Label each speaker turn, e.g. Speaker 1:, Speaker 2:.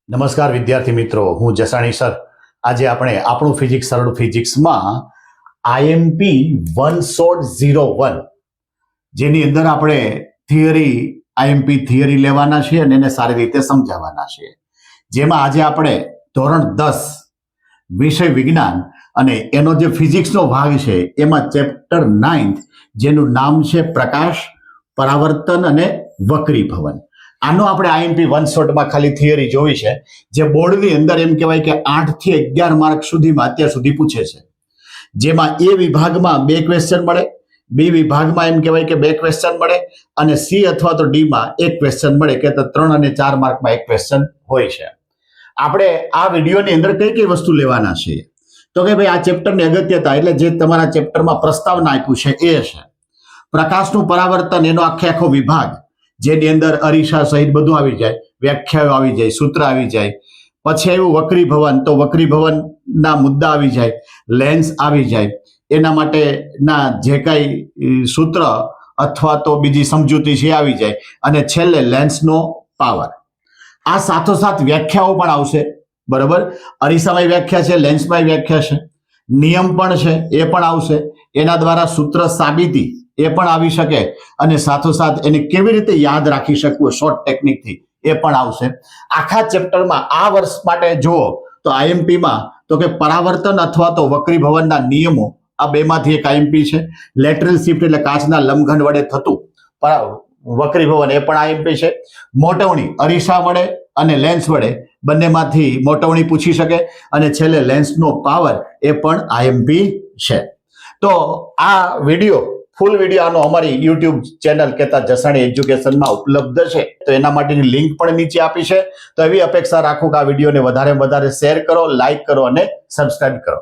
Speaker 1: નમસ્કાર વિદ્યાર્થી મિત્રો, હું જસાણી સર. આજે આપણે આપણું ફિઝિક્સ સરળ ફિઝિક્સમાં આઈએમપી 101 જેની અંદર આપણે આઈએમપી થિયરી લેવાના છીએ અને એને સારી રીતે સમજાવવાના છીએ. જેમાં આજે આપણે ધોરણ 10 વિષય વિજ્ઞાન અને એનો જે ફિઝિક્સનો ભાગ છે એમાં ચેપ્ટર 9 જેનું નામ છે પ્રકાશ, પરાવર્તન અને વક્રીભવન. આનો આપણે આઈએમપી 100માં ખાલી થિયરી જોઈ છે, જે બોર્ડની અંદર એમ કહેવાય કે 8 થી 11 માર્ક સુધીમાં અત્યાર સુધી પૂછે છે. જેમાં એ વિભાગમાં 2 ક્વેશ્ચન મળે, બી વિભાગમાં એમ કહેવાય કે 2 ક્વેશ્ચન મળે અને સી અથવા તો ડીમાં 1 ક્વેશ્ચન મળે, કે 3 અને 4 માર્કમાં 1 ક્વેશ્ચન હોય છે. આપણે આ વિડીયોની અંદર કઈ કઈ વસ્તુ લેવાના છે તો કે ભાઈ આ ચેપ્ટરની અગત્યતા એટલે જે તમારા ચેપ્ટરમાં પ્રસ્તાવના આપ્યું છે એ છે પ્રકાશનું પરાવર્તન, એનો આખો વિભાગ જેની અંદર અરીસા સહિત બધું આવી જાય, વ્યાખ્યાઓ આવી જાય, સૂત્ર આવી જાય. પછી આવ્યું વક્રીભવન, તો વક્રીભવનના મુદ્દા આવી જાય, લેન્સ આવી જાય, એના માટેના જે કાંઈ સૂત્ર અથવા તો બીજી સમજૂતી છે આવી જાય, અને છેલ્લે લેન્સનો પાવર. આ સાથોસાથ વ્યાખ્યાઓ પણ આવશે, બરાબર. અરીસામાં વ્યાખ્યા છે, લેન્સમાં વ્યાખ્યા છે, નિયમ પણ છે એ પણ આવશે, એના દ્વારા સૂત્ર સાબિતી એ પણ આવી શકે, અને સાથોસાથ એને કેવી રીતે યાદ રાખી શકવું શોર્ટ ટેકનિકથી એ પણ આવશે. આખા ચેપ્ટરમાં આ વર્ષ માટે જુઓ તો આઈએમપીમાં તો કે પરાવર્તન અથવા તો વક્રીભવનના નિયમો, આ બેમાંથી એક આઈએમપી છે. લેટરલ શિફ્ટ એટલે કાચના લંબઘન વડે થતું વક્રીભવન, એ પણ આઈએમપી છે. મોટવણી અરીસા વડે અને લેન્સ વડે બંનેમાંથી મોટવણી પૂછી શકે, અને છેલ્લે લેન્સનો પાવર એ પણ આઈએમપી છે. તો આ વિડીયો ફૂલ વિડીયો આનો અમારી યુટ્યુબ ચેનલ કહેતા જસાણી એજ્યુકેશનમાં ઉપલબ્ધ છે, તો એના માટેની લિંક પણ નીચે આપી છે. તો એવી અપેક્ષા રાખું કે આ વિડીયોને વધારે શેર કરો, લાઈક કરો અને સબસ્ક્રાઇબ કરો.